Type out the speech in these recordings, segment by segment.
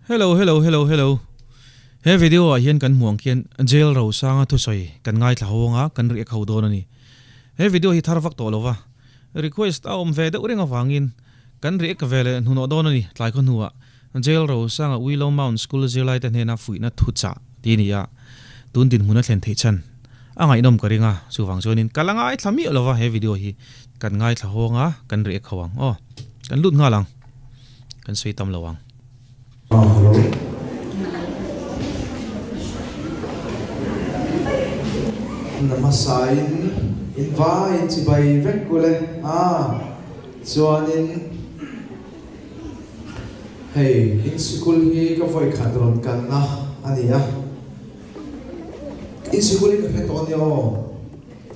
Hello, hello, hello, hello. He video a hian kan muang kian jail ro sanga thu soi kan ngai thla honga kan ri khau don ani. He video hi tharvak to lova. Request a ve de uringa wangin kan ri ka vele nuno don ani tlai kon huwa. Jail ro sanga Willow Mount School jailai ta hena fuina thu cha ti ni ya. Tun din huna thlen thei chan. Anga inom karinga chuwang chonin kalanga ai thlami lova he video hi kan ngai thla honga kan ri khawang. Oh, kan lut nga lang. Kan sei tam lawang. Hello. Namasain invite by vekule chuanin hey in school hi ka foi khadron kan na ania in school ka hetonio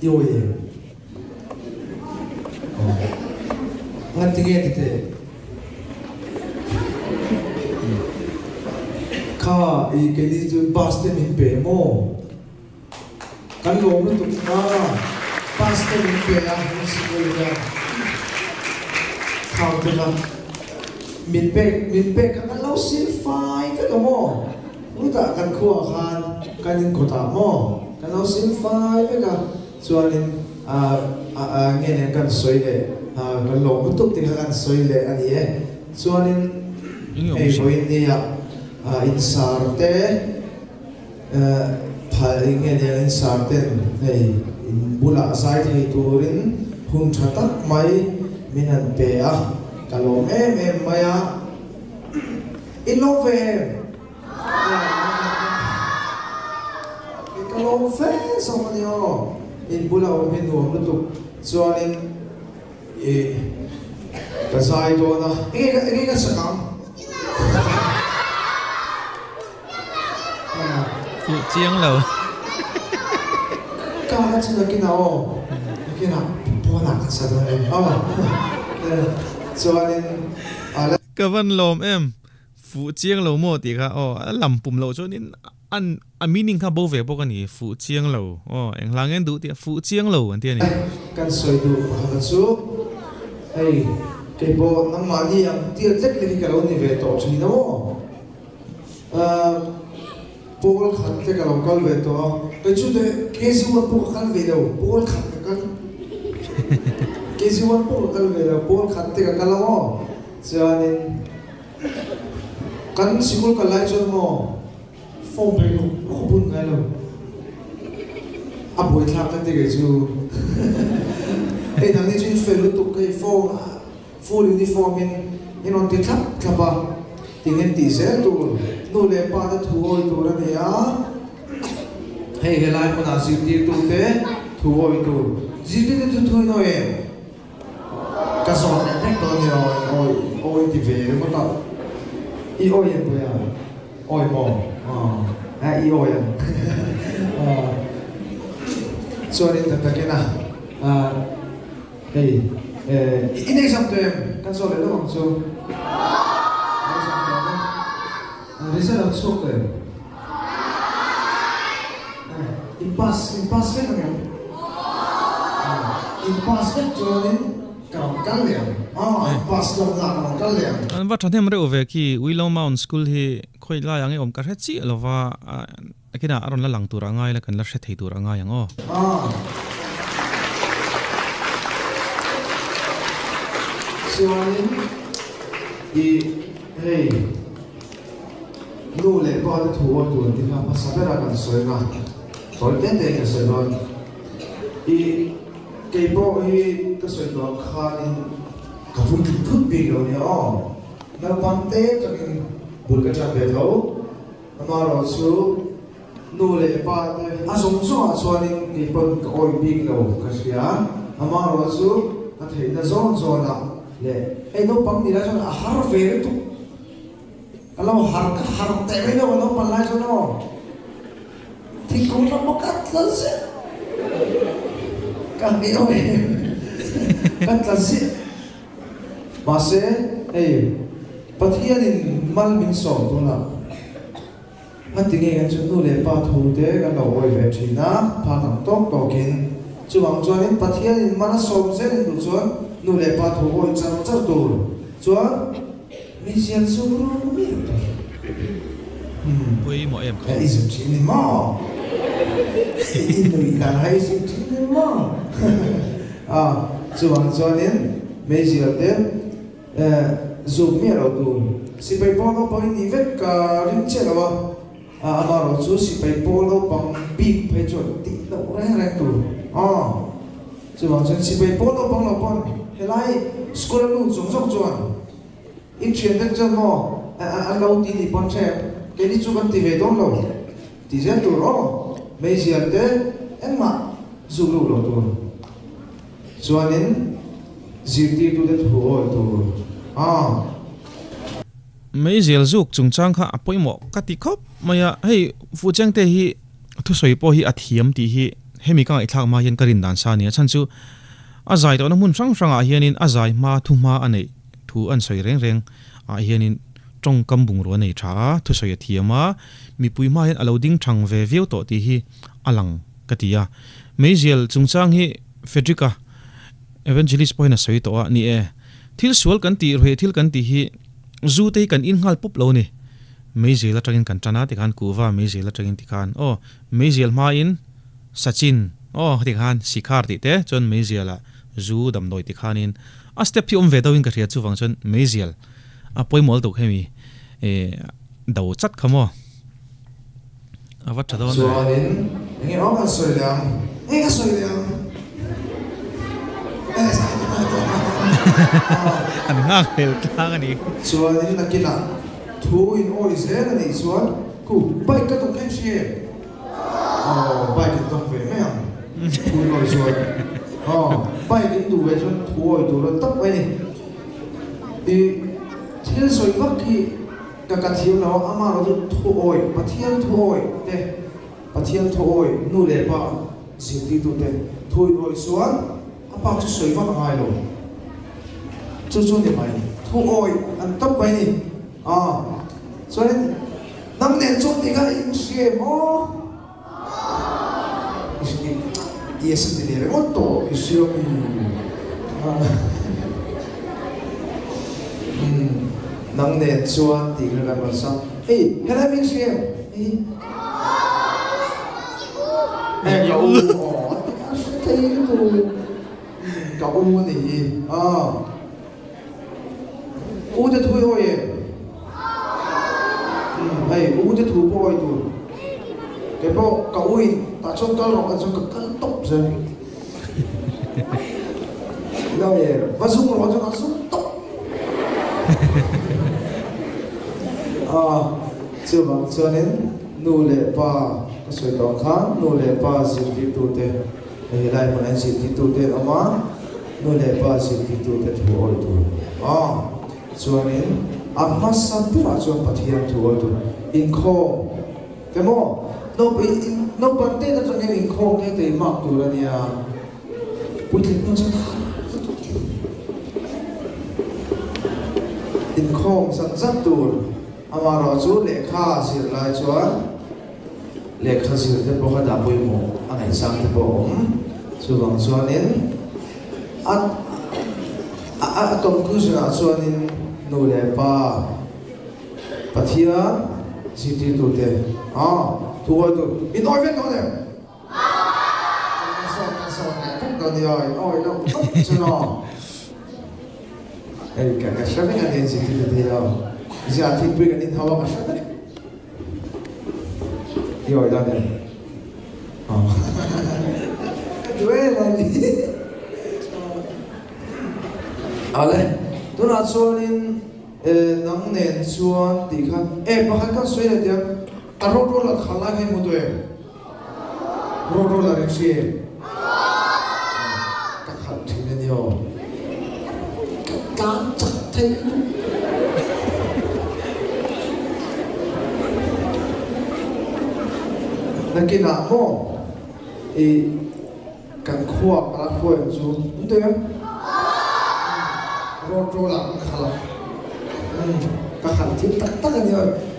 yoye ngatige tite ka I kedi ju baste min pe mo kan lo mu tu na baste min pe na school ya khau te la min pe kan lo sil fai ka ka mo uta kan khua khan kan in kota mo kan lo sil fai ka chuanin nge ne kan soi le kan lo mu tu ti kan soi le ani e chuanin ei boin ni ya insarte phalinge ne insarte nei in bula sai thei turin hun thatak mai minan pe a kalom em maya inove kalom fe somanio in bula o min nuam lu tu chuanin ka sai to na ege ka sakam Phụ chiang lầu. Cả chỉ là cái nào bố nặng sao đấy cho nên Cái vấn lồm em phụ chiang lầu mua thì cả làm bùm lầu cho nên ăn meaning khá bố về bố cái này phụ chiang lầu anh lang em đủ thì phụ chiang lầu anh tiền này kan soi du ha chu hey cái bộ năm mà đi ăn tiệc rất là cái lâu này về tổ chức nó Paul khát cái lòng cal về to, cái chút đấy cái gì mà Paul khát về đâu, Paul khát cái gì mà Paul khát về đâu, Paul khát cái lòng cho nên kan school cái lại cho mo phong bì luôn, không buồn ngay đâu, buổi tháp cái chú, cái thằng này chuyên phải lúc cái full uniform in on cái tháp ba, tiếng tí sẽ tu nô lệ ba đã thu hồi tu ra này á hay cái lại con nào chịu tiền tu thế thu hồi tu gì thế tu thu nói em cái số này chắc tôi nhiều ôi thì về nó mất ý ôi em bây giờ ôi mò ý ôi em cho nên thật cái nào hey in example em cái số này nó bằng số Result of soccer. Impasse với thằng em. Impasse với cho nên cầm cán liền. Impasse làm làm cán liền. Anh bắt thêm một về khi Willow Mount School thì khơi lại anh em cả hết chị là và cái nào anh là lăng tu ra ngay là cần là sẽ thấy tu ra ngay anh cho nên hey nô lệ ba đã thu hồi tuần thì làm sao bây giờ cần soi ra soi đến đây là soi rồi cái bộ ấy cái soi đó khá nên cả vùng thức bị rồi nhá nó bắn té cho nên buồn cái chân về thấu mà rồi số nô lệ ba sống so nên cái phần cái oi bị rồi cái gì á mà rồi số nó thấy nó rõ là lệ ấy nó bắn đi ra cho nó hở về đấy kalau har tebe no no palai so no thì cũng nó một cách lớn sẽ càng đi ôi cách lớn sẽ mà sẽ hey bắt hiện in mal mình sổ thôi là mà tiếng nghe cái chuyện nó lệ ba thu thế cái đầu ôi về chỉ na phá thằng tốt tổ kiến chú bằng cho nên bắt hiện in mal sổ sẽ đến được rồi nó lệ ba thu ôi chân chân tù cho Misian suruh Pui mo em cái isum chín đi mò in người ta hay isum chín đi mò chuan chuanin meizia te zoom mi ro tu si pai polo pang ni vet ka rin che lawa ama ro chu si pai polo pang big pai chu ti lo re tu chuan chuan si pai polo pang lo pon helai school lu chung sok chuan in chen tak chan mo a lo ti ni pon che ke ni chu kan ti ve don lo ti zen tu ro meizia te en ma zu lu lo tu chuanin zirti tu det huoi tu mấy giờ dục chúng trang khá apoi mo cắt tí khóc maya hey phụ trang te hi thu soi po hi athiam ti hi hemi ka ithak ma hian karin dan sa ni chan chu azai to na mun sang sang a hianin azai ma thu ma anei thu an soi reng reng a hianin tong kam bung ro nei tha thu soi athiama mi pui ma hian aloding thang ve veu to ti hi alang katia meizil chung chang hi fedrika evangelist point na soi to a ni e thil sual kan ti rhe thil kan ti hi zu te kan in ngal pup lo ni meizil atangin kan chana ti khan kuwa meizil atangin ti khan meizil ma in sachin ti khan sikhar ti te chon meizil la zu dam noi ti khan in a step thi ve do in ka ria chu wang chon meizil a poi mol to khemi do chat khamo awat thadon chuanin ngi ong ka soi liam ka soi liam an nga khel tlang ani chuanin nakina thu in oi zen ani chuan ku bai ka to kan she bai ka to ve me ang thu in oi chuan bai din tu ve chuan thu oi tu lo tap ai ni thil soi vak ki ka thiu no ama ro thu oi pathian thu oi te pathian thu oi nu le pa siti tu te thu in oi chuan apa chu soi vak ngai lo chu ni mai thu oi an tap bai ni cho nên năm年中你看应些么也是你的我多一些năm年中你个干嘛上还来明些搞是这个搞你我的推我耶我的突破一度给包搞一打中高了打中个更懂着那也不是我就拿手懂这吧这年努力把水稻看努力把自己做的来不能自己做的了吗努力把自己做的突破一度cho nên amma sampu ra chuan pathian thu oi tu in kho kemo no bante na chuan in kho ke te mak tu ra nia putin no chuan in kho san zat tu ama ro chu lekha sir lai chuan lekha sir te bo da pui mo angai sang te bo chu wang chuan in a conclusion a chuan in nu le pa pathia city tu te thu tu in oi vet no le so ne puk do ni oi no chu no ka shave na den city tu te ja thi pui ka din hawa ka shave yo da ne duela ni ale tu na chuanin nang nen chuan ti khan pakhat ka soi la tiang a ro la khala ngai mu tu ro la ri si ka khat thine ni ho ka chak thei nakina mo kan khuwa para khuwa chu tu ro la khala ka khan thi tak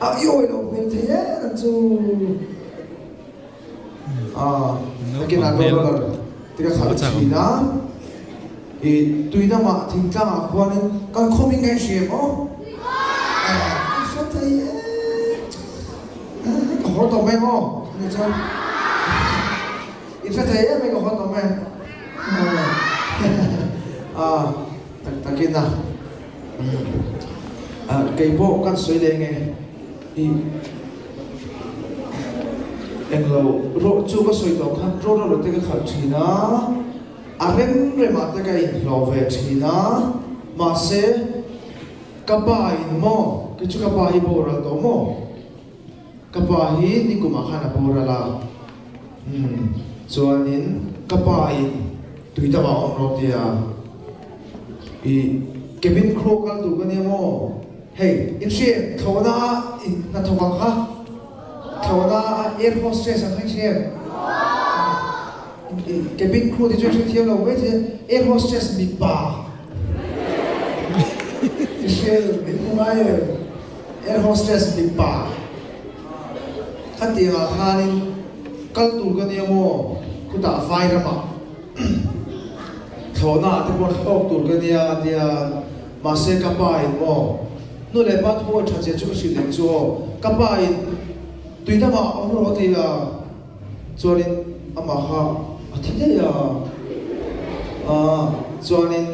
ani yo lo men the ya chu nakina ro la ti ka khala chi na tuina ma thing tlang a khwanin kan khoming ngai she mo so the tàu mẹ ngô như sao ít ra thấy mình có hot tàu mẹ ta kia nào cây bộ cắt suy lên nghe em lâu rồi chú có suy tàu khăn rồi rồi tới cái khẩn chỉ nó rem rem mà tới cái lò về chỉ nó mà sẽ các bài mò cái chú các bài bộ ra tổ mò các bài đi cùng mà khăn bộ ra là cho nên các bài tùy ta bảo ông rồi thì Kevin Crow kan tu kan emo hey in she thona na thawang kha thona air hostess ang khain Kevin Crow di jeng thiam lo we the air hostess mi pa she mi kumai air hostess mi pa khati ga khanin kal tu kan emo kuta fai rama thona te por khok tu kan dia mà sẽ các bài mò nó lại bắt hồ trả tiền cho cái sự định cho các bài tùy ta mà ông nói thì là cho nên mà ha thì đấy là cho nên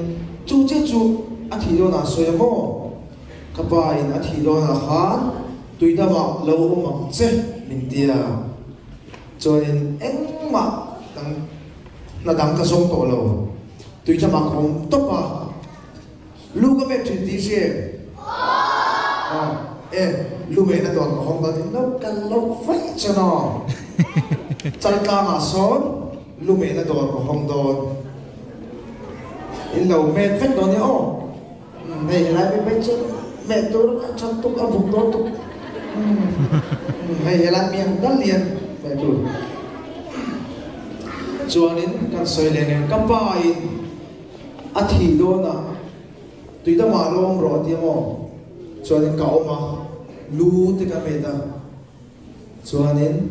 chú chết chú thì đó là soi mò các bài thì đó là ha tùy ta mà lâu mà chết mình tia cho nên em mà đang ta sống tổ lâu tùy ta mà không tốt à lu có mẹ chuyện gì chứ lu mẹ nó toàn không có tiếng đâu cần lâu phải cho nó chân ta mà sống lu mẹ nó toàn không toàn in lâu mẹ phép đó nhá này lại mấy chứ mẹ tôi đã chăm tục ăn vùng đó tục này lại miệng đất liền mẹ tôi cho nên cần soi lên các bài thì đó là tùy ta mà lom rồi thì mà cho nên cậu mà lu thì cái mẹ ta cho nên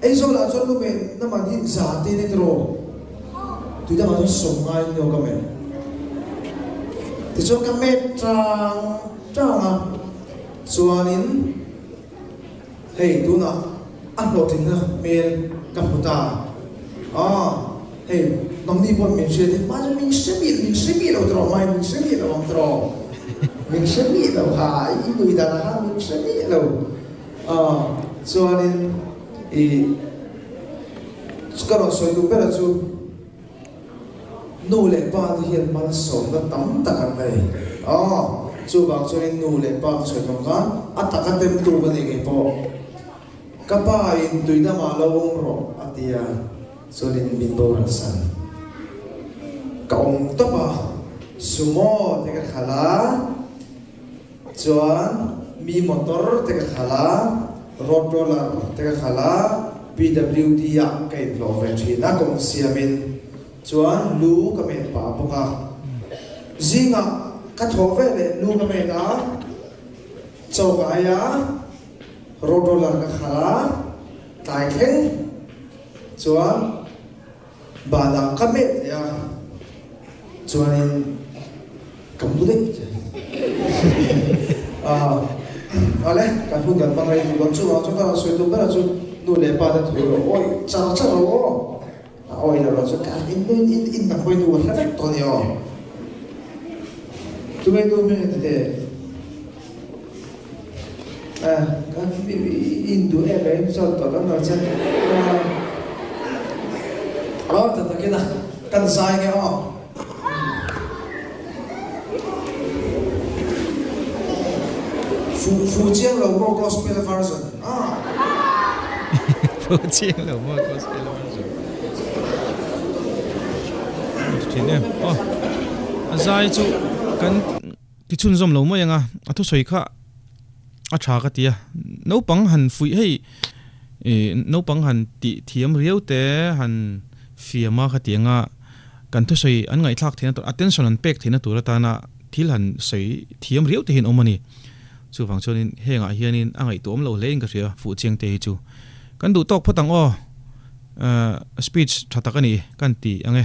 ấy số là cho lu mẹ nó mà đi giả thì đấy rồi tùy ta mà nó sống ngay nhiều cái mẹ thì cho cái mẹ trang à cho nên hey tu na ăn lột thì na mẹ cầm ta hey nông đi bọn mình sẽ thì mà mình sẽ biết đâu rồi mai mình sẽ biết đâu rồi mình sẽ biết đâu hả ý người ta là mình sẽ biết đâu cho nên cái đó soi đúng là chú nô lệ ba thì hiện mà sống nó tắm tất cả này chú bảo cho nên nô lệ ba soi trong cái tất cả tem tu cái này po các bài tùy ta mà lâu rồi thì cho nên mình bảo rằng sao cộng tốt à sumo thì cái khala chuan mi motor thì cái khala road roller thì cái khala PWD ang cái lo về thì na công siamin chuan lu cái men pa boka zinga cái thô về le lu cái men na châu cái ya road roller cái khala tai khen chuan bala cái men ya cho nên cầm bút đấy đấy cả phụ gần bằng này còn chú nó chúng ta suy tư rất là chú nuôi để ba đứa tuổi rồi ôi chả rồi ôi là rồi cho cả in là quay nuôi rất to nhiều chúng mình nuôi mình thế các in đứa em ấy cho tao nó nói chân thật là cái nào cần sai nghe không Phú Chiang là một gospel version. Phú Chiang là một gospel version. Thế này, dài chú cần cái chun zoom lâu mới nga, thu soi khá, trả cái tia, nấu bằng hành phui hay, nấu bằng hành thiam riêu té hành phía mà cái tia nga, cần thu soi anh ngay thắc thế nào, attention anh pek thế nào tụi ta na thiếu hành soi thiam riêu thế hiện ông mani. Chú phẳng cho nên hệ ngại hiền nên anh ấy tóm lâu lên cái gì phụ chiang tê chú, cần đủ tóc phát tăng speech thật cái này cần tì anh ấy